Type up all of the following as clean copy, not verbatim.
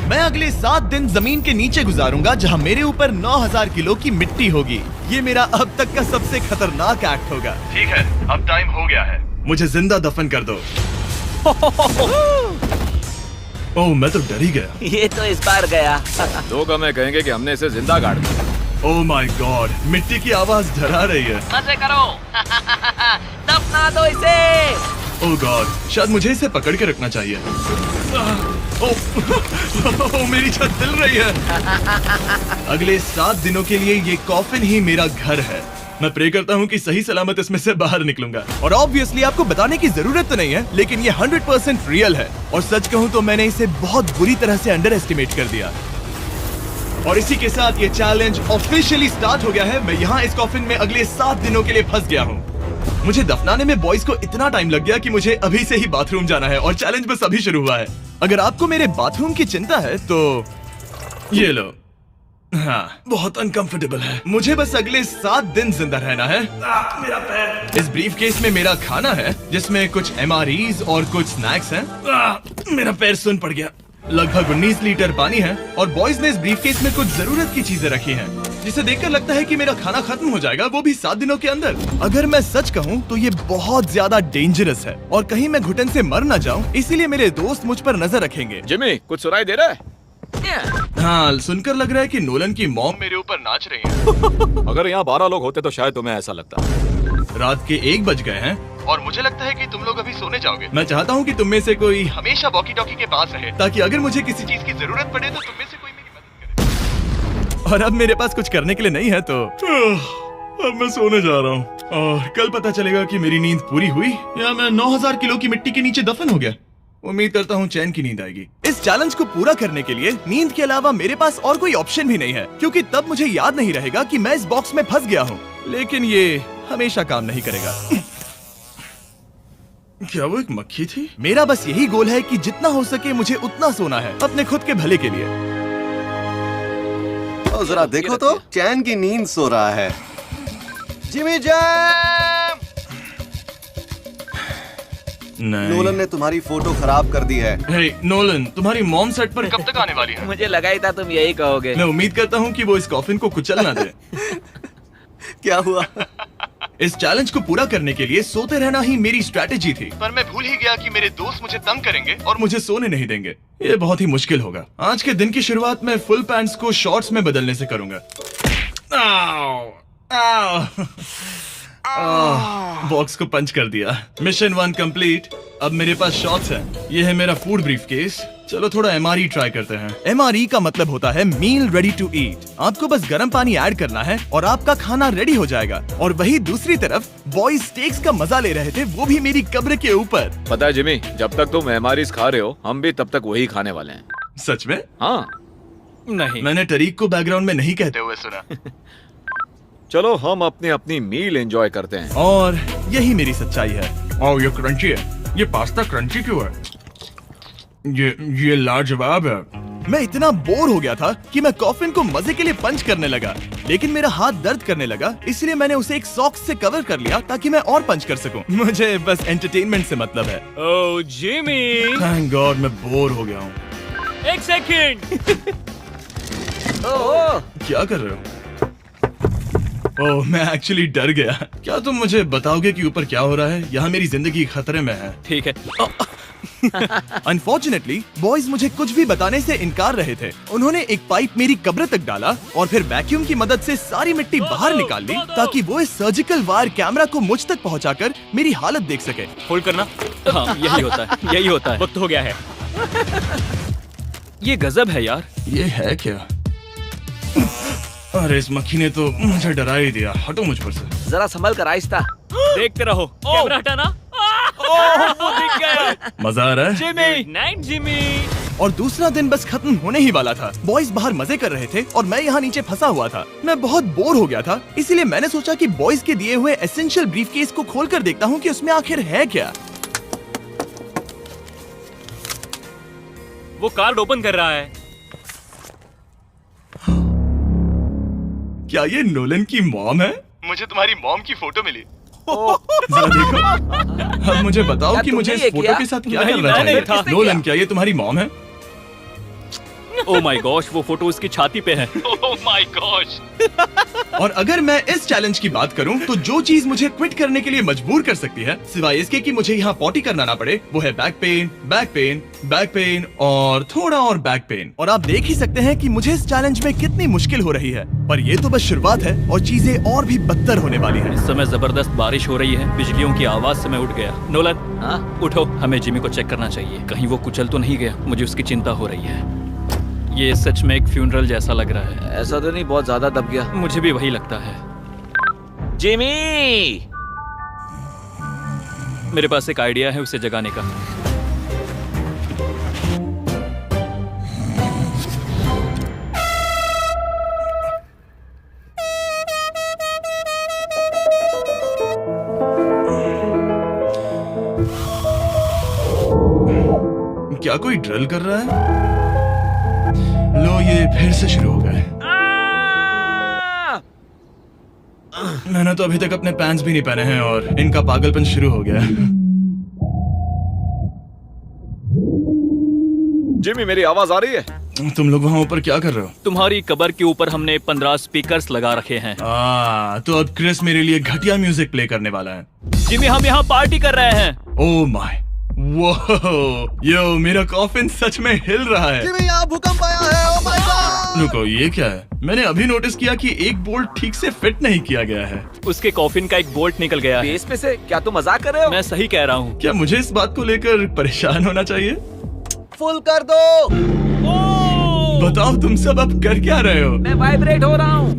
मैं अगले 7 दिन जमीन के नीचे गुजारूंगा जहां मेरे ऊपर 9000 किलो की मिट्टी होगी। ये मेरा अब तक का सबसे खतरनाक एक्ट होगा। ठीक है, अब टाइम हो गया है, मुझे जिंदा दफन कर दो। ओह, मैं तो डर ही गया। ये तो इस बार गया। लोग हमें कहेंगे कि हमने इसे जिंदा गाड़ दिया। ओह माय गॉड, मिट्टी की आवाज डरा रही है। मजे करो। दफना दो इसे। ओह गॉड, शायद मुझे इसे पकड़ के रखना चाहिए। ओह, मेरी छत हिल रही है। अगले 7 दिनों के लिए ये कॉफिन ही मेरा घर है। मैं प्रे करता हूँ कि सही सलामत इसमें से बाहर निकलूंगा। और ऑब्वियसली आपको बताने की जरूरत तो नहीं है, लेकिन ये 100% रियल है। और सच कहूँ तो मैंने इसे बहुत बुरी तरह से अंडर एस्टिमेट कर दिया। और इसी के साथ ये चैलेंज ऑफिशियली स्टार्ट हो गया है। मैं यहाँ इस कॉफिन में अगले 7 दिनों के लिए फंस गया हूँ। मुझे दफनाने में बॉयज को इतना टाइम लग गया कि मुझे अभी से ही बाथरूम जाना है और चैलेंज बस अभी शुरू हुआ है। अगर आपको मेरे बाथरूम की चिंता है तो ये लो। हाँ, बहुत अनकंफर्टेबल है। मुझे बस अगले 7 दिन जिंदा रहना है। मेरा पैर। इस ब्रीफकेस में मेरा खाना है, जिसमें कुछ MREs और कुछ स्नैक्स हैं। मेरा पैर सुन पड़ गया। लगभग 19 लीटर पानी है और बॉयज ने इस ब्रीफकेस में कुछ जरूरत की चीजें रखी हैं, जिसे देखकर लगता है कि मेरा खाना खत्म हो जाएगा, वो भी 7 दिनों के अंदर। अगर मैं सच कहूँ तो ये बहुत ज्यादा डेंजरस है और कहीं मैं घुटन से मर न जाऊँ, इसीलिए मेरे दोस्त मुझ पर नजर रखेंगे। जिमी, कुछ सुनाई दे रहा है? हाँ, सुनकर लग रहा है कि नोलन की मॉम मेरे ऊपर नाच रही है। अगर यहाँ 12 लोग होते तो शायद तुम्हें ऐसा लगता। रात के 1 बज गए हैं और मुझे लगता है कि तुम लोग अभी सोने जाओगे। मैं चाहता हूँ कि तुम में से कोई हमेशा वॉकी टॉकी के पास रहे, ताकि अगर मुझे किसी चीज की जरूरत पड़े तो तुम में से कोई मेरी मदद करे। और अब मेरे पास कुछ करने के लिए नहीं है तो अब मैं सोने जा रहा हूँ और कल पता चलेगा कि मेरी नींद पूरी हुई या मैं 9000 किलो की मिट्टी के नीचे दफन हो गया। उम्मीद करता हूँ चैन की नींद आएगी। इस चैलेंज को पूरा करने के लिए नींद के अलावा मेरे पास और कोई ऑप्शन भी नहीं है, क्योंकि तब मुझे याद नहीं रहेगा कि मैं इस बॉक्स में फंस गया हूँ। लेकिन ये हमेशा काम नहीं करेगा। क्या वो एक मक्खी थी? मेरा बस यही गोल है कि जितना हो सके मुझे उतना सोना है, अपने खुद के भले के लिए। जरा देखो तो, चैन की नींद सो रहा है। Jimmy jam! नोलन ने तुम्हारी फोटो खराब कर दी है। हे नोलन, तुम्हारी मॉम सेट पर कब तक आने वाली है? मुझे लगा ही था तुम यही कहोगे। मैं उम्मीद करता हूँ कि वो इस कॉफिन को कुचल ना दे। क्या हुआ? इस चैलेंज को पूरा करने के लिए सोते रहना ही मेरी स्ट्रैटेजी थी, पर मैं भूल ही गया कि मेरे दोस्त मुझे तंग करेंगे और मुझे सोने नहीं देंगे। ये बहुत ही मुश्किल होगा। आज के दिन की शुरुआत मैं फुल पैंट्स को शॉर्ट्स में बदलने से करूंगा। बॉक्स को पंच कर दिया। Mission 1 complete. अब मेरे पास शॉर्ट्स हैं। ये है मेरा फूड ब्रीफकेस। चलो थोड़ा MRE ट्राई करते हैं। MRE का मतलब होता है मील रेडी टू ईट। आपको बस गर्म पानी ऐड करना है और आपका खाना रेडी हो जाएगा। और वही दूसरी तरफ बॉयज स्टेक्स का मजा ले रहे थे, वो भी मेरी कब्र के ऊपर। पता है जिमी, जब तक तुम MREs खा रहे हो, हम भी तब तक वही खाने वाले हैं। सच में? हाँ। नहीं, मैंने टरीक को बैकग्राउंड में नहीं कहते हुए सुना। चलो हम अपनी अपनी मील एंजॉय करते हैं। और यही मेरी सच्चाई है। ओह, ये क्रंची है। ये पास्ता क्रंची क्यों है? ये लाजवाब है। मैं इतना बोर हो गया था कि मैं कॉफिन को मजे के लिए पंच करने लगा, लेकिन मेरा हाथ दर्द करने लगा, इसलिए मैंने उसे एक सॉक्स से कवर कर लिया ताकि मैं और पंच कर सकूं। मुझे बस एंटरटेनमेंट से मतलब है। ओह जिमी, थैंक गॉड मैं बोर हो गया हूँ। एक सेकंड। ओह, क्या कर रहे हो? ओह, मैं एक्चुअली डर गया। क्या तुम मुझे बताओगे कि ऊपर क्या हो रहा है? यहाँ मेरी जिंदगी खतरे में है। ठीक है। अनफॉर्चुनेटली बॉयज मुझे कुछ भी बताने से इनकार रहे थे। उन्होंने एक पाइप मेरी कब्र तक डाला और फिर वैक्यूम की मदद से सारी मिट्टी बाहर निकाल ली, ताकि वो इस सर्जिकल वायर कैमरा को मुझ तक पहुंचाकर मेरी हालत देख सके। होल्ड करना। हाँ, यही होता है, यही होता है। वक्त हो गया है। ये गजब है यार। ये है क्या? अरे इस मक्खी ने तो मुझे डरा ही दिया। हटो मुझ पर से। जरा संभल कर आहिस्ता। देखते रहो। कैमरा हटाना। वो दिख गया। मजा आ रहा है? Jimmy, night Jimmy. और दूसरा दिन बस खत्म होने ही वाला था। बॉयज बाहर मजे कर रहे थे और मैं यहाँ नीचे फंसा हुआ था। मैं बहुत बोर हो गया था, इसीलिए मैंने सोचा कि बॉयज के दिए हुए एसेंशियल ब्रीफकेस को खोलकर देखता हूँ कि उसमें आखिर है क्या। वो कार्ड ओपन कर रहा है। क्या ये नोलन की मॉम है? मुझे तुम्हारी मॉम की फोटो मिली। जरा देखो। अब मुझे बताओ कि मुझे इस फोटो के साथ क्या करना चाहिए। नोलन, क्या ये तुम्हारी मॉम है? ओह माय गॉश, वो फोटो उसकी छाती पे है। Oh my gosh. और अगर मैं इस चैलेंज की बात करूं तो जो चीज मुझे क्विट करने के लिए मजबूर कर सकती है, सिवाय इसके कि मुझे यहाँ पॉटी करना ना पड़े, वो है back pain, back pain, back pain और थोड़ा और बैक पेन। और आप देख ही सकते हैं कि मुझे इस चैलेंज में कितनी मुश्किल हो रही है, पर ये तो बस शुरुआत है और चीजें और भी बदतर होने वाली है। इस समय जबरदस्त बारिश हो रही है, बिजलियों की आवाज से मैं उठ गया। नोलन, हाँ? उठो, हमें जिमी को चेक करना चाहिए, कहीं वो कुचल तो नहीं गया। मुझे उसकी चिंता हो रही है। ये सच में एक फ्यूनरल जैसा लग रहा है। ऐसा तो नहीं बहुत ज्यादा दब गया? मुझे भी वही लगता है। जिमी! मेरे पास एक आइडिया है उसे जगाने का। क्या कोई ड्रिल कर रहा है? लो, ये फिर से शुरू हो गए। मैंने तो अभी तक अपने पैंट्स भी नहीं पहने हैं और इनका पागलपन शुरू हो गया। जिमी, मेरी आवाज आ रही है? तुम लोग वहाँ ऊपर क्या कर रहे हो? तुम्हारी कबर के ऊपर हमने 15 स्पीकर्स लगा रखे हैं। तो अब क्रिस मेरे लिए घटिया म्यूजिक प्ले करने वाला है। जिमी, हम यहाँ पार्टी कर रहे हैं। ओह माय, वो यो, मेरा कॉफिन सच में हिल रहा है। जिमी, यहाँ भूकंप आया है। Oh my God! रुको, ये क्या है? मैंने अभी नोटिस किया कि एक बोल्ट ठीक से फिट नहीं किया गया है। उसके कॉफिन का एक बोल्ट निकल गया है। बेस में से? क्या तुम मजाक कर रहे हो? मैं सही कह रहा हूँ। क्या मुझे इस बात को लेकर परेशान होना चाहिए? फुल कर दो। बताओ तुम सब अब कर क्या रहे हो? मैं वाइब्रेट हो रहा हूँ।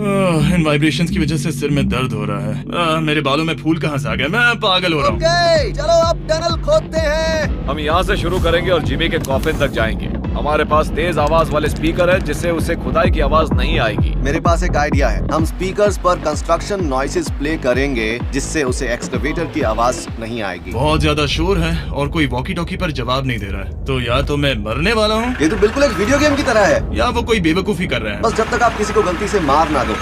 इन वाइब्रेशंस की वजह से सिर में दर्द हो रहा है। मेरे बालों में फूल कहाँ से आ गए? मैं पागल हो रहा हूँ। ओके, चलो अब टनल खोदते हैं। हम यहाँ से शुरू करेंगे और जिमी के कॉफिन तक जाएंगे। हमारे पास तेज आवाज वाले स्पीकर है जिससे उसे खुदाई की आवाज नहीं आएगी। मेरे पास एक आइडिया है। हम स्पीकर्स पर कंस्ट्रक्शन नॉइसेस प्ले करेंगे जिससे उसे एक्सकवेटर की आवाज नहीं आएगी। बहुत ज्यादा शोर है और कोई वॉकी टॉकी पर जवाब नहीं दे रहा है। तो या तो मैं मरने वाला हूँ ये तो बिल्कुल एक वीडियो गेम की तरह है। या वो कोई बेवकूफी कर रहे हैं। बस जब तक आप किसी को गलती से मार ना दो।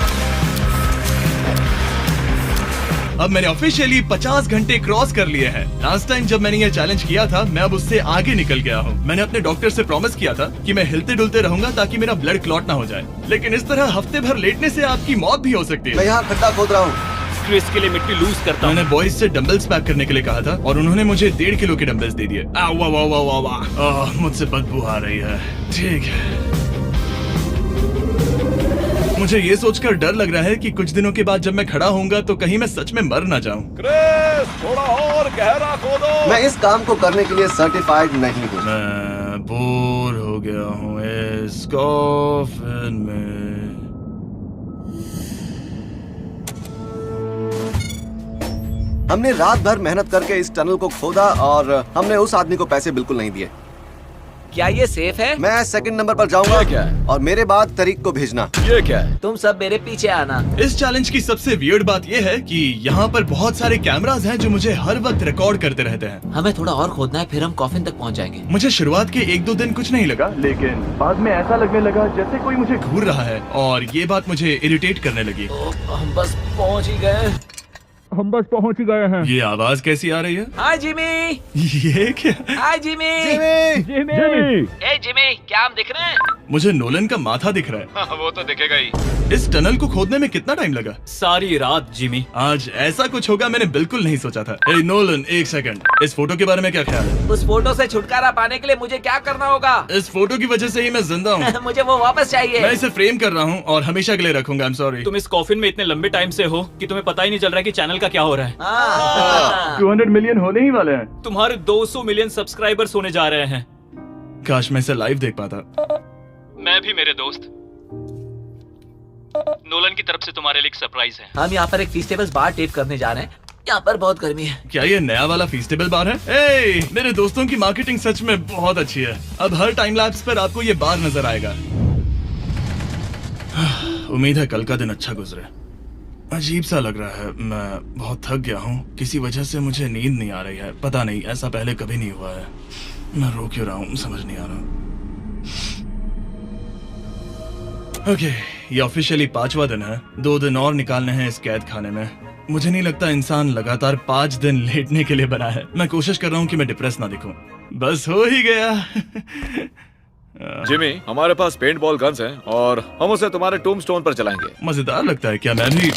अब मैंने ऑफिशियली 50 घंटे क्रॉस कर लिए हैं। लास्ट टाइम जब मैंने ये चैलेंज किया था, मैं अब उससे आगे निकल गया हूँ। मैंने अपने डॉक्टर से प्रॉमिस किया था कि मैं हिलते डुलते रहूंगा ताकि मेरा ब्लड क्लॉट ना हो जाए, लेकिन इस तरह हफ्ते भर लेटने से आपकी मौत भी हो सकती मैं है। यहाँ खड्डा खोद रहा हूँ। क्रिस के लिए मिट्टी लूज करता हूँ। मैंने बॉयज से डंबल्स पैक करने के लिए कहा था और उन्होंने मुझे 1.5 किलो के डंबल्स दे दिए। मुझसे बदबू आ रही है। ठीक है, मुझे ये सोचकर डर लग रहा है कि कुछ दिनों के बाद जब मैं खड़ा होऊंगा तो कहीं मैं सच में मर ना जाऊं। क्रिस, थोड़ा और गहरा खोदो। मैं इस काम को करने के लिए सर्टिफाइड नहीं हूँ। मैं बोर हो गया हूँ इस कॉफिन में। हमने रात भर मेहनत करके इस टनल को खोदा और हमने उस आदमी को पैसे बिल्कुल नहीं दिए। क्या ये सेफ है? मैं सेकंड नंबर पर जाऊंगा ये क्या है? और मेरे बाद तरीक को भेजना। ये क्या है? तुम सब मेरे पीछे आना। इस चैलेंज की सबसे वियर्ड बात यह है कि यहाँ पर बहुत सारे कैमरास हैं जो मुझे हर वक्त रिकॉर्ड करते रहते हैं। हमें थोड़ा और खोदना है, फिर हम कॉफिन तक पहुंच जाएंगे। मुझे शुरुआत के 1-2 दिन कुछ नहीं लगा, लेकिन बाद में ऐसा लगने लगा जैसे कोई मुझे घूर रहा है और ये बात मुझे इरिटेट करने लगी। हम बस पहुंच ही गए। ये आवाज कैसी आ रही है? हाय जिमी। ये क्या? हाय जिमी। जिमी! ए जिमी, क्या हम दिख रहे हैं? मुझे नोलन का माथा दिख रहा हाँ, वो तो दिखेगा ही। है। इस टनल को खोदने में कितना टाइम लगा? सारी रात जिमी। आज ऐसा कुछ होगा मैंने बिल्कुल नहीं सोचा था। ए नोलन, एक सेकंड, इस फोटो के बारे में क्या ख्याल है? उस फोटो से छुटकारा पाने के लिए मुझे क्या करना होगा? इस फोटो की वजह से ही मैं जिंदा हूँ। मुझे वो वापस मैं चाहिए। इसे फ्रेम कर रहा हूँ और हमेशा के लिए रखूंगा। I am sorry. तुम इस कॉफिन में इतने लंबे टाइम से हो कि तुम्हें पता ही नहीं चल रहा है कि चैनल का क्या हो रहा है। हाँ। 200 मिलियन होने ही वाले हैं। तुम्हारे 200 मिलियन सब्सक्राइबर्स होने जा रहे हैं। काश मैं इसे लाइव देख पाता। मैं भी मेरे दोस्त। नोलन की तरफ से तुम्हारे लिए एक सरप्राइज है। हम यहाँ पर एक फीस्टेबल बार टेप करने जा रहे हैं। यहाँ पर बहुत गर्मी है। क्या ये नया वाला फीस्टेबल बार है? ए, मेरे दोस्तों की मार्केटिंग सच में बहुत अच्छी है। अब हर टाइम लैप्स पर आपको ये बार नजर आएगा। उम्मीद है कल का दिन अच्छा गुजरे। अजीब सा लग रहा है, मैं बहुत थक गया हूँ। किसी वजह से मुझे नींद नहीं आ रही है। पता नहीं, ऐसा पहले कभी नहीं हुआ है। मैं रो क्यों रहा हूँ समझ नहीं आ रहा। ओके, ये ऑफिशियली 5वां दिन है। 2 दिन और निकालने हैं इस कैद खाने में। मुझे नहीं लगता इंसान लगातार 5 दिन लेटने के लिए बना है। मैं कोशिश कर रहा हूँ कि मैं डिप्रेस ना दिखूं। बस हो ही गया। जिमी, हमारे पास पेंट बॉल गन्स हैं और हम उसे तुम्हारे टूमस्टोन पर चलाएंगे। मजेदार लगता है क्या? मैं भी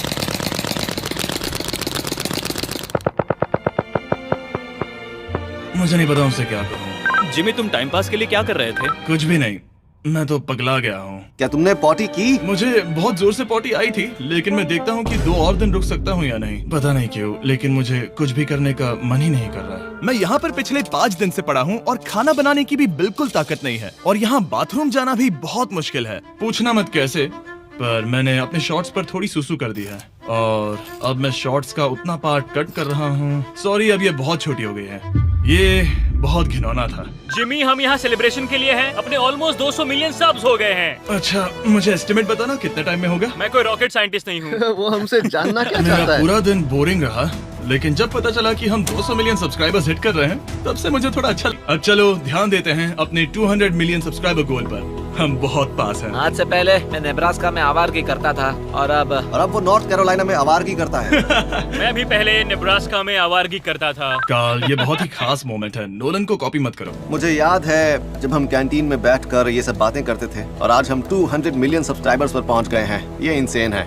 मुझे नहीं पता उनसे क्या कहूँ। जिमी, तुम टाइम पास के लिए क्या कर रहे थे? कुछ भी नहीं, मैं तो पगला गया हूँ। क्या तुमने पॉटी की? मुझे बहुत जोर से पॉटी आई थी, लेकिन मैं देखता हूँ कि 2 और दिन रुक सकता हूँ या नहीं, पता नहीं क्यों, लेकिन मुझे कुछ भी करने का मन ही नहीं कर रहा है। मैं यहाँ पर पिछले 5 दिन से पड़ा हूँ और खाना बनाने की भी बिल्कुल ताकत नहीं है, और यहाँ बाथरूम जाना भी बहुत मुश्किल है। पूछना मत कैसे, पर मैंने अपने शॉर्ट्स पर थोड़ी सुसु कर दी है और अब मैं शॉर्ट्स का उतना पार्ट कट कर रहा हूँ। सॉरी, अब ये बहुत छोटी हो गई है। ये बहुत घिनौना था। जिमी, हम यहाँ सेलिब्रेशन के लिए हैं। अपने ऑलमोस्ट 200 मिलियन सब्स हो गए हैं। अच्छा, मुझे एस्टिमेट बताना कितने टाइम में होगा? मैं कोई रॉकेट साइंटिस्ट नहीं हूँ। वो हमसे जानना क्या मेरा चाहता है? पूरा दिन बोरिंग रहा, लेकिन जब पता चला कि हम 200 मिलियन सब्सक्राइबर्स हिट कर रहे हैं, तब से मुझे थोड़ा अच्छा लगा। अब चलो ध्यान देते हैं अपने 200 मिलियन सब्सक्राइबर गोल पर। हम बहुत पास हैं। आज से पहले मैं नेब्रास्का में आवारगी करता था और अब वो नॉर्थ कैरोलिना में आवारगी करता है। मैं भी पहले नेब्रास्का में आवारगी करता था। कार्ल, ये बहुत ही खास मोमेंट है। नोलन को कॉपी मत करो। मुझे याद है जब हम कैंटीन में बैठकर ये सब बातें करते थे, और आज हम 200 मिलियन सब्सक्राइबर्स पर पहुंच गए हैं। ये इंसेन है।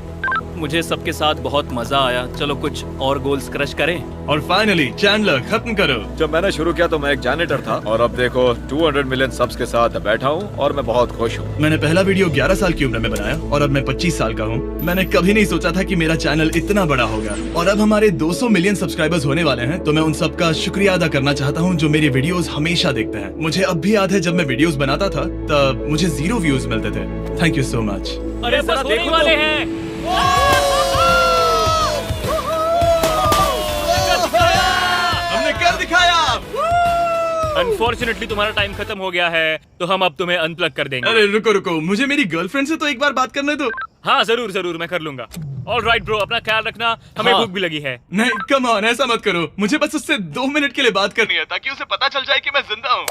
मुझे सबके साथ बहुत मजा आया। चलो कुछ और गोल्स क्रश करें। और फाइनली चैंडलर, खत्म करो। जब मैंने शुरू किया तो मैं एक जैनिटर था और अब देखो 200 मिलियन सब्स के साथ बैठा हूँ और मैं बहुत खुश हूँ। मैंने पहला वीडियो 11 साल की उम्र में बनाया और अब मैं 25 साल का हूँ। मैंने कभी नहीं सोचा था कि मेरा चैनल इतना बड़ा होगा, और अब हमारे 200 मिलियन सब्सक्राइबर्स होने वाले हैं। तो मैं उन सबका शुक्रिया अदा करना चाहता हूँ जो मेरे वीडियोस हमेशा देखते हैं। मुझे अब भी याद है जब मैं वीडियोस बनाता था तब मुझे 0 व्यूज मिलते थे। Thank you so much. अरे जरा देखने वाले हैं। हमने कर दिखाया। अनफॉर्चुनेटली तुम्हारा टाइम खत्म हो गया है, तो हम अब तुम्हें अनप्लग कर देंगे। अरे रुको रुको, मुझे मेरी गर्लफ्रेंड से तो एक बार बात करने दो। हाँ जरूर जरूर, मैं कर लूंगा। ऑलराइट ब्रो, अपना ख्याल रखना। हमें हाँ। भूख भी लगी है। नहीं, कम ऑन, ऐसा मत करो। मुझे बस उससे 2 मिनट के लिए बात करनी है ताकि उसे पता चल जाए कि मैं जिंदा हूँ।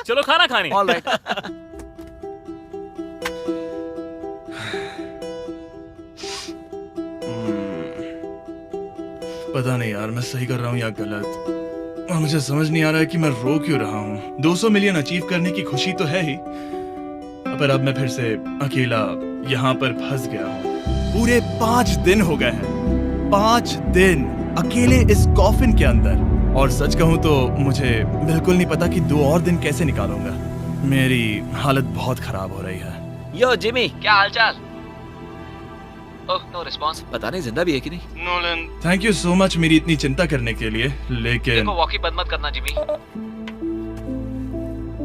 चलो खाना खाने। ऑलराइट। पता नहीं यार, मैं सही कर रहा हूँ या गलत, और मुझे समझ नहीं आ रहा है कि मैं रो क्यों रहा हूँ। 200 मिलियन अचीव करने की खुशी तो है ही, पर अब मैं फिर से अकेला यहाँ पर फंस गया हूँ। पूरे 5 दिन हो गए हैं, 5 दिन अकेले इस कॉफिन के अंदर, और सच कहूँ तो मुझे बिल्कुल नहीं पता कि 2 और दिन कैसे निकालूंगा। मेरी हालत बहुत खराब हो रही है। यो जिमी, क्या हालचाल? ओह, नो रिस्पांस। पता नहीं जिंदा भी है कि नहीं। Nolan, thank you so much मेरी इतनी चिंता करने के लिए, लेकिन देखो, वॉकी बंद मत करना जिमी।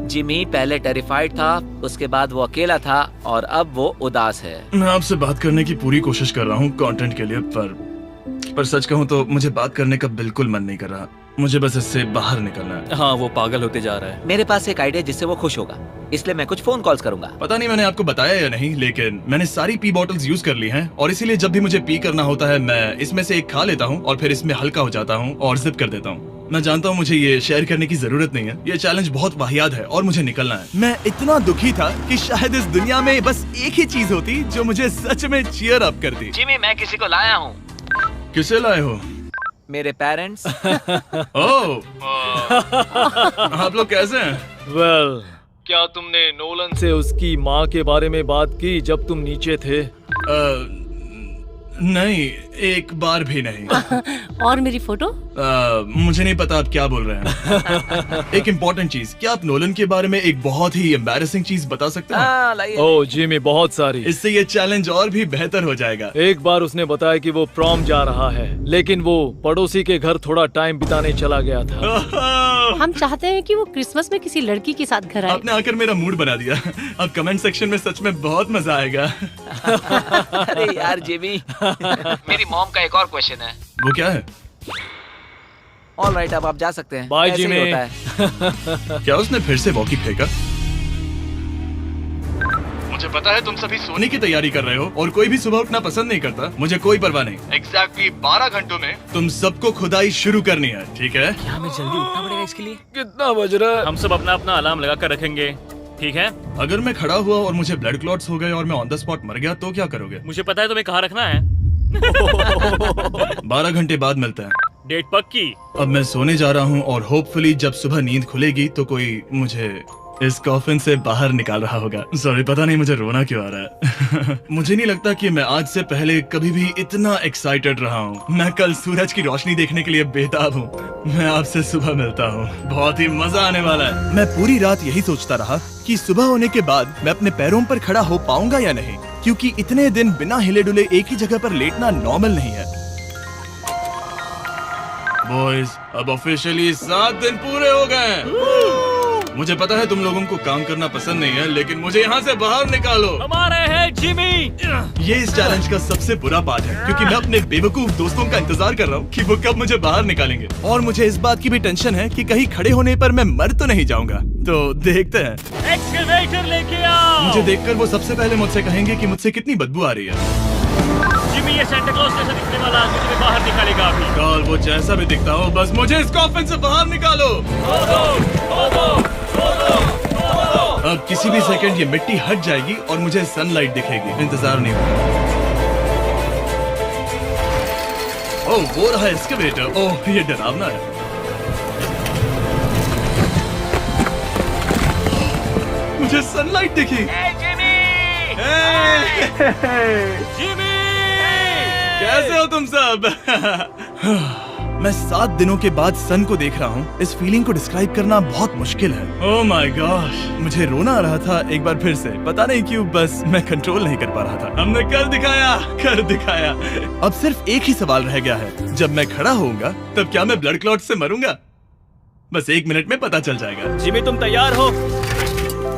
जिमी पहले टेरिफाइड था, उसके बाद वो अकेला था और अब वो उदास है। मैं आपसे बात करने की पूरी कोशिश कर रहा हूँ कंटेंट के लिए, पर सच कहूँ तो मुझे बात करने का बिल्कुल मन नहीं कर रहा। मुझे बस इससे बाहर निकलना है। हाँ, वो पागल होते जा रहा है। मेरे पास एक आइडिया जिससे वो खुश होगा, इसलिए मैं कुछ फोन कॉल्स करूंगा। पता नहीं मैंने आपको बताया या नहीं, लेकिन मैंने सारी पी बॉटल्स यूज कर ली हैं, और इसीलिए जब भी मुझे पी करना होता है मैं इसमें से एक खा लेता हूँ और फिर इसमें हल्का हो जाता हूँ और जिप कर देता हूँ। मैं जानता हूँ मुझे ये शेयर करने की जरूरत नहीं है, ये चैलेंज बहुत वाहियात है और मुझे निकलना है। मैं इतना दुखी था कि शायद इस दुनिया में बस एक ही चीज होती जो मुझे सच में चीयर अप करती। जिमी, मैं किसी को लाया हूँ। किसे लाए हो? मेरे पेरेंट्स। ओह, आप लोग कैसे हैं? वेल, क्या तुमने नोलन से उसकी माँ के बारे में बात की जब तुम नीचे थे? नहीं, एक बार भी नहीं। और मेरी फोटो? मुझे नहीं पता आप क्या बोल रहे हैं। एक इम्पोर्टेंट चीज, क्या आप नोलन के बारे में एक बहुत ही एम्बैरेसिंग चीज बता सकते हैं? हाँ, लाइए। ओह जिमी, बहुत सारी। इससे ये चैलेंज और भी बेहतर हो जाएगा। एक बार उसने बताया कि वो प्रॉम जा रहा है, लेकिन वो पड़ोसी के घर थोड़ा टाइम बिताने चला गया था। हम चाहते हैं कि वो क्रिसमस में किसी लड़की के साथ घर आए। आपने आकर मेरा मूड बना दिया। अब कमेंट सेक्शन में सच में बहुत मजा आएगा। अरे यार जिमी, मेरी मॉम का एक और क्वेश्चन है। वो क्या है? ऑलराइट, अब आप जा सकते हैं। बाय ऐसे ही जिमी। होता है। क्या उसने फिर से वॉकी फेंका? मुझे पता है तुम सभी सोने की तैयारी कर रहे हो और कोई भी सुबह उठना पसंद नहीं करता। मुझे कोई परवाह नहीं। एग्जैक्टली 12 घंटों में तुम सबको खुदाई शुरू करनी है, ठीक है? क्या हमें जल्दी उठना पड़ेगा इसके लिए? कितना बज रहा है? हम सब अपना अपना अलार्म लगा कर रखेंगे, ठीक है? अगर मैं खड़ा हुआ और मुझे ब्लड क्लॉट्स हो गए और मैं ऑन द स्पॉट मर गया तो क्या करोगे? मुझे पता है तुम्हें कहाँ रखना है। 12 घंटे बाद मिलता है। डेट पक्की। अब मैं सोने जा रहा हूँ और होपफुली जब सुबह नींद खुलेगी तो कोई मुझे इस कॉफिन से बाहर निकाल रहा होगा। सॉरी, पता नहीं मुझे रोना क्यों आ रहा है। मुझे नहीं लगता कि मैं आज से पहले कभी भी इतना एक्साइटेड रहा हूँ। मैं कल सूरज की रोशनी देखने के लिए बेताब हूँ। मैं आपसे सुबह मिलता हूँ, बहुत ही मजा आने वाला है। मैं पूरी रात यही सोचता रहा कि सुबह होने के बाद मैं अपने पैरों पर खड़ा हो पाऊंगा या नहीं, क्योंकि इतने दिन बिना हिले डुले एक ही जगह पर लेटना नॉर्मल नहीं है। बॉयज, अब ऑफिशियली 7 दिन पूरे हो गए हैं। मुझे पता है तुम लोगों को काम करना पसंद नहीं है, लेकिन मुझे यहाँ से बाहर निकालो। हमारे हैं जिमी। ये इस चैलेंज का सबसे बुरा पार्ट है, क्योंकि मैं अपने बेवकूफ दोस्तों का इंतजार कर रहा हूँ कि वो कब मुझे बाहर निकालेंगे। और मुझे इस बात की भी टेंशन है कि कहीं खड़े होने पर मैं मर तो नहीं जाऊंगा। तो देखते हैं। एक्सकवेटर लेके आओ। मुझे देखकर वो सबसे पहले मुझसे कहेंगे कि मुझसे कितनी बदबू आ रही है। जिमी, ये सांता क्लॉज जैसा दिखने वाला आदमी तुम्हें बाहर निकालेगा अभी। काल, वो जैसा भी दिखता हो, बस मुझे इस कॉफिन से बाहर निकालो। अब किसी भी सेकंड ये मिट्टी हट जाएगी और मुझे सनलाइट दिखेगी। इंतजार नहीं होगा। ओह, वो रहा एक्सकवेटर। ओह, ये डरावना है। मुझे सनलाइट दिखी। जिमी, कैसे हो तुम सब? मैं 7 दिनों के बाद सन को देख रहा हूँ। इस फीलिंग को डिस्क्राइब करना बहुत मुश्किल है। ओह माय गॉश, मुझे रोना आ रहा था एक बार फिर से। पता नहीं क्यों, बस मैं कंट्रोल नहीं कर पा रहा था। हमने कर दिखाया। अब सिर्फ एक ही सवाल रह गया है। जब मैं खड़ा होऊंगा तब क्या मैं ब्लड क्लॉट से मरूंगा? बस 1 मिनट में पता चल जाएगा। जिमी, तुम तैयार हो?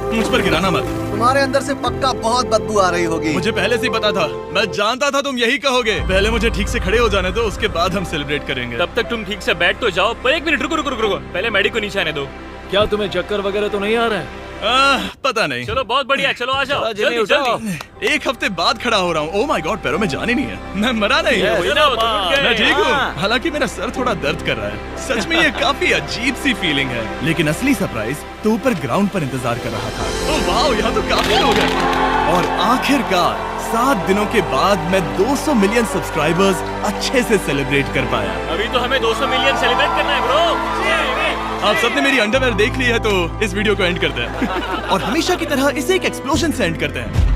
मुझ पर गिराना मत। तुम्हारे अंदर से पक्का बहुत बदबू आ रही होगी। मुझे पहले से ही पता था। मैं जानता था तुम यही कहोगे। पहले मुझे ठीक से खड़े हो जाने दो, उसके बाद हम सेलिब्रेट करेंगे। तब तक तुम ठीक से बैठ तो जाओ। पर 1 मिनट रुको। पहले मैडी को नीचे आने दो। क्या तुम्हें चक्कर वगैरह तो नहीं आ रहा है? पता नहीं। चलो, बहुत बढ़िया। चलो आ जाओ, चलो, जिमी, जल्दी उठाओ। जल्दी। 1 हफ्ते बाद खड़ा हो रहा हूँ। ओह माय गॉड, पैरों में जान ही नहीं है। मैं मरा नहीं। Yes. चलो, तुम उठ गए। मैं ठीक हूँ। हाँ। हालांकि मेरा सर थोड़ा दर्द कर रहा है। सच में ये काफी अजीब सी फीलिंग है। लेकिन असली सरप्राइज तो ऊपर ग्राउंड पर इंतजार कर रहा था। ओह वाह, यहाँ तो काफी लोग हैं। और आखिरकार 7 दिनों के बाद मैं 200 मिलियन सब्सक्राइबर्स अच्छे से सेलिब्रेट कर पाया। अभी तो हमें 200 मिलियन सेलिब्रेट करना है ब्रो। आप सबने मेरी अंडरवेयर देख ली है, तो इस वीडियो को एंड करते हैं। और हमेशा की तरह इसे एक एक्सप्लोजन से एंड करते हैं।